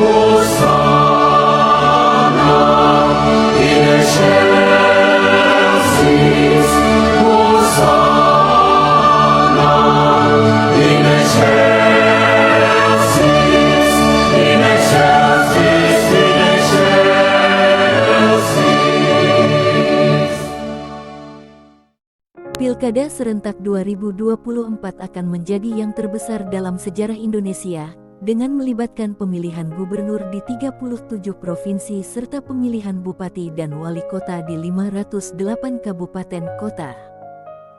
Hosanna in excelsis, Hosanna in excelsis, in excelsis, in excelsis. Pilkada serentak 2024 akan menjadi yang terbesar dalam sejarah Indonesia, dengan melibatkan pemilihan gubernur di 37 provinsi serta pemilihan bupati dan wali kota di 508 kabupaten kota.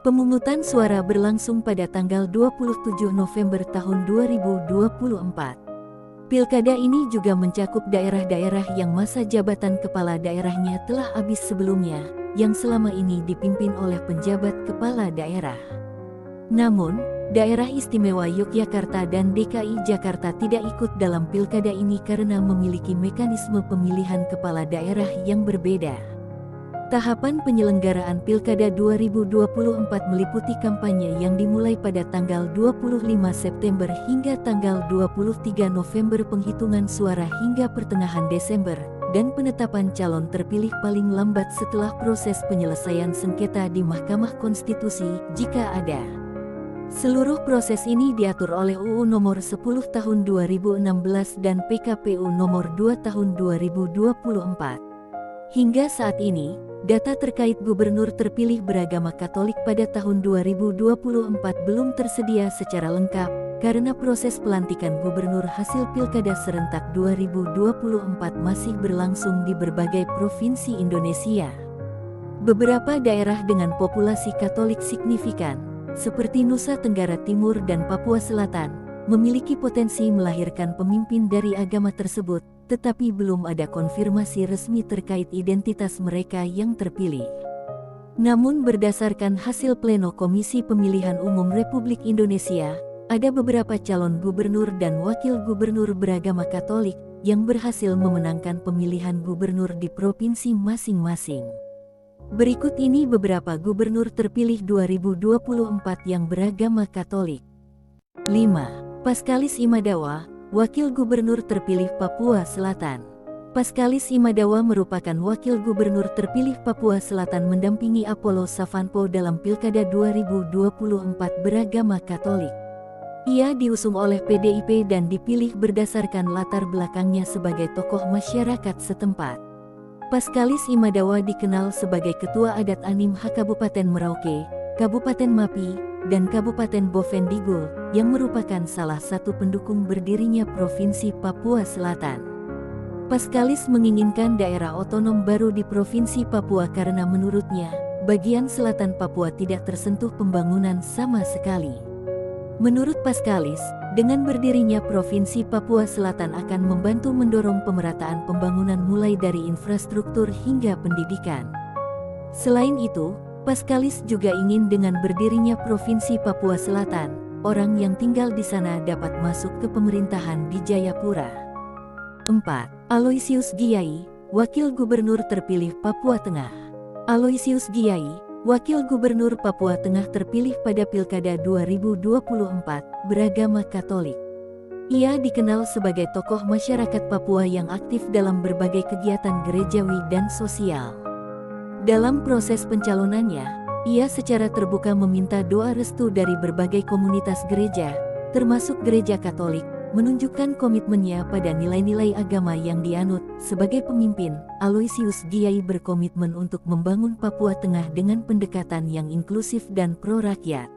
Pemungutan suara berlangsung pada tanggal 27 November tahun 2024. Pilkada ini juga mencakup daerah-daerah yang masa jabatan kepala daerahnya telah habis sebelumnya, yang selama ini dipimpin oleh penjabat kepala daerah. Namun, Daerah Istimewa Yogyakarta dan DKI Jakarta tidak ikut dalam pilkada ini karena memiliki mekanisme pemilihan kepala daerah yang berbeda. Tahapan penyelenggaraan Pilkada 2024 meliputi kampanye yang dimulai pada tanggal 25 September hingga tanggal 23 November, penghitungan suara hingga pertengahan Desember, dan penetapan calon terpilih paling lambat setelah proses penyelesaian sengketa di Mahkamah Konstitusi jika ada. Seluruh proses ini diatur oleh UU Nomor 10 Tahun 2016 dan PKPU Nomor 2 Tahun 2024. Hingga saat ini, data terkait gubernur terpilih beragama Katolik pada tahun 2024 belum tersedia secara lengkap, karena proses pelantikan gubernur hasil Pilkada serentak 2024 masih berlangsung di berbagai provinsi Indonesia. Beberapa daerah dengan populasi Katolik signifikan, seperti Nusa Tenggara Timur dan Papua Selatan, memiliki potensi melahirkan pemimpin dari agama tersebut, tetapi belum ada konfirmasi resmi terkait identitas mereka yang terpilih. Namun berdasarkan hasil pleno Komisi Pemilihan Umum Republik Indonesia, ada beberapa calon gubernur dan wakil gubernur beragama Katolik yang berhasil memenangkan pemilihan gubernur di provinsi masing-masing. Berikut ini beberapa gubernur terpilih 2024 yang beragama Katolik. 5. Paskalis Imadawa, wakil gubernur terpilih Papua Selatan. Paskalis Imadawa merupakan wakil gubernur terpilih Papua Selatan mendampingi Apollo Savanpo dalam Pilkada 2024 beragama Katolik. Ia diusung oleh PDIP dan dipilih berdasarkan latar belakangnya sebagai tokoh masyarakat setempat. Paskalis Imadawa dikenal sebagai Ketua Adat Animha Kabupaten Merauke, Kabupaten Mapi, dan Kabupaten Bovendigul, yang merupakan salah satu pendukung berdirinya Provinsi Papua Selatan. Paskalis menginginkan daerah otonom baru di Provinsi Papua karena menurutnya, bagian selatan Papua tidak tersentuh pembangunan sama sekali. Menurut Paskalis, dengan berdirinya Provinsi Papua Selatan akan membantu mendorong pemerataan pembangunan mulai dari infrastruktur hingga pendidikan. Selain itu, Paskalis juga ingin dengan berdirinya Provinsi Papua Selatan, orang yang tinggal di sana dapat masuk ke pemerintahan di Jayapura. 4. Aloysius Giyai, wakil gubernur terpilih Papua Tengah. Aloysius Giyai, wakil gubernur Papua Tengah terpilih pada Pilkada 2024, beragama Katolik. Ia dikenal sebagai tokoh masyarakat Papua yang aktif dalam berbagai kegiatan gerejawi dan sosial. Dalam proses pencalonannya, ia secara terbuka meminta doa restu dari berbagai komunitas gereja, termasuk gereja Katolik, menunjukkan komitmennya pada nilai-nilai agama yang dianut. Sebagai pemimpin, Aloysius Giyai berkomitmen untuk membangun Papua Tengah dengan pendekatan yang inklusif dan pro-rakyat.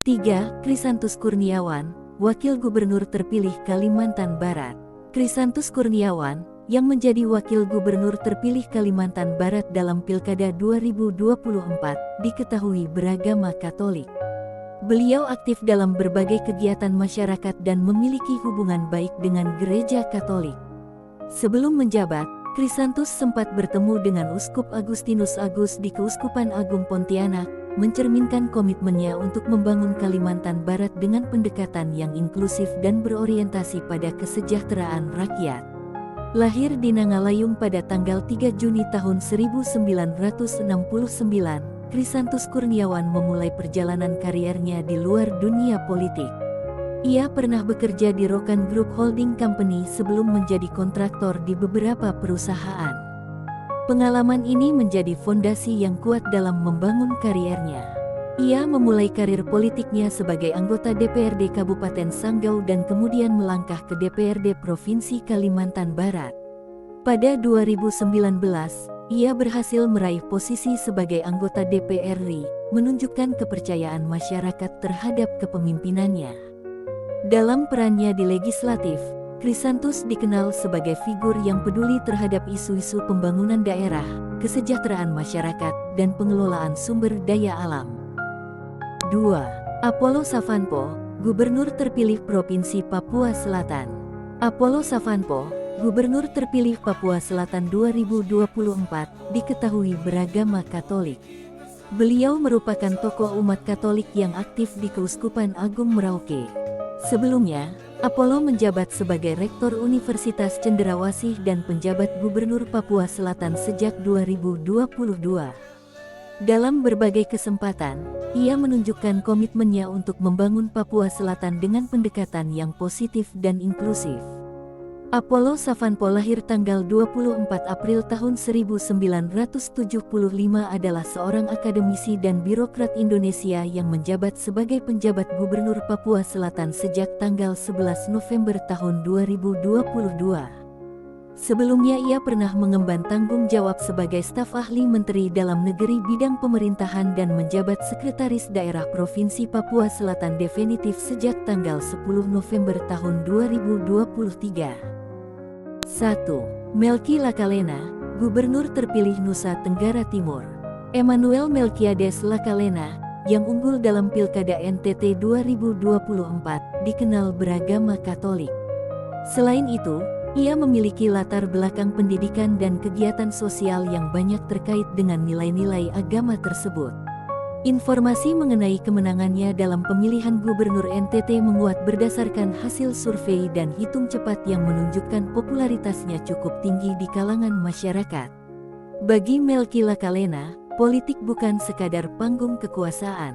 3. Krisantus Kurniawan, wakil gubernur terpilih Kalimantan Barat. Krisantus Kurniawan, yang menjadi wakil gubernur terpilih Kalimantan Barat dalam Pilkada 2024, diketahui beragama Katolik. Beliau aktif dalam berbagai kegiatan masyarakat dan memiliki hubungan baik dengan gereja Katolik. Sebelum menjabat, Krisantus sempat bertemu dengan Uskup Agustinus Agus di Keuskupan Agung Pontianak, mencerminkan komitmennya untuk membangun Kalimantan Barat dengan pendekatan yang inklusif dan berorientasi pada kesejahteraan rakyat. Lahir di Nangalayung pada tanggal 3 Juni tahun 1969, Krisantus Kurniawan memulai perjalanan kariernya di luar dunia politik. Ia pernah bekerja di Rokan Group Holding Company sebelum menjadi kontraktor di beberapa perusahaan. Pengalaman ini menjadi fondasi yang kuat dalam membangun kariernya. Ia memulai karir politiknya sebagai anggota DPRD Kabupaten Sanggau dan kemudian melangkah ke DPRD Provinsi Kalimantan Barat. Pada 2019, ia berhasil meraih posisi sebagai anggota DPR RI, menunjukkan kepercayaan masyarakat terhadap kepemimpinannya. Dalam perannya di legislatif, Krisantus dikenal sebagai figur yang peduli terhadap isu-isu pembangunan daerah, kesejahteraan masyarakat, dan pengelolaan sumber daya alam. 2. Apollo Savanpo, Gubernur terpilih Provinsi Papua Selatan. Apollo Savanpo, Gubernur terpilih Papua Selatan 2024, diketahui beragama Katolik. Beliau merupakan tokoh umat Katolik yang aktif di Keuskupan Agung Merauke. Sebelumnya, Apollo menjabat sebagai Rektor Universitas Cenderawasih dan penjabat Gubernur Papua Selatan sejak 2022. Dalam berbagai kesempatan, ia menunjukkan komitmennya untuk membangun Papua Selatan dengan pendekatan yang positif dan inklusif. Apollo Savanpo lahir tanggal 24 April tahun 1975 adalah seorang akademisi dan birokrat Indonesia yang menjabat sebagai penjabat Gubernur Papua Selatan sejak tanggal 11 November tahun 2022. Sebelumnya ia pernah mengemban tanggung jawab sebagai staf ahli Menteri Dalam Negeri bidang pemerintahan dan menjabat Sekretaris Daerah Provinsi Papua Selatan definitif sejak tanggal 10 November tahun 2023. 1. Melki Lakalena, Gubernur terpilih Nusa Tenggara Timur. Emmanuel Melkiades Lakalena, yang unggul dalam Pilkada NTT 2024, dikenal beragama Katolik. Selain itu, ia memiliki latar belakang pendidikan dan kegiatan sosial yang banyak terkait dengan nilai-nilai agama tersebut. Informasi mengenai kemenangannya dalam pemilihan Gubernur NTT menguat berdasarkan hasil survei dan hitung cepat yang menunjukkan popularitasnya cukup tinggi di kalangan masyarakat. Bagi Melki Lakalena, politik bukan sekadar panggung kekuasaan.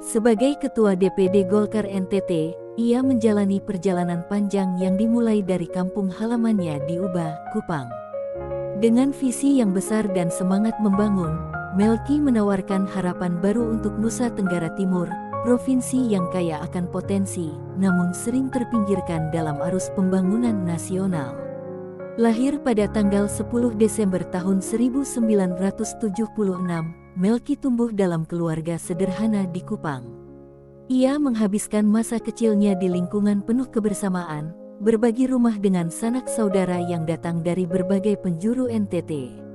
Sebagai Ketua DPD Golkar NTT, ia menjalani perjalanan panjang yang dimulai dari kampung halamannya di Ubah, Kupang. Dengan visi yang besar dan semangat membangun, Melki menawarkan harapan baru untuk Nusa Tenggara Timur, provinsi yang kaya akan potensi, namun sering terpinggirkan dalam arus pembangunan nasional. Lahir pada tanggal 10 Desember tahun 1976, Melki tumbuh dalam keluarga sederhana di Kupang. Ia menghabiskan masa kecilnya di lingkungan penuh kebersamaan, berbagi rumah dengan sanak saudara yang datang dari berbagai penjuru NTT.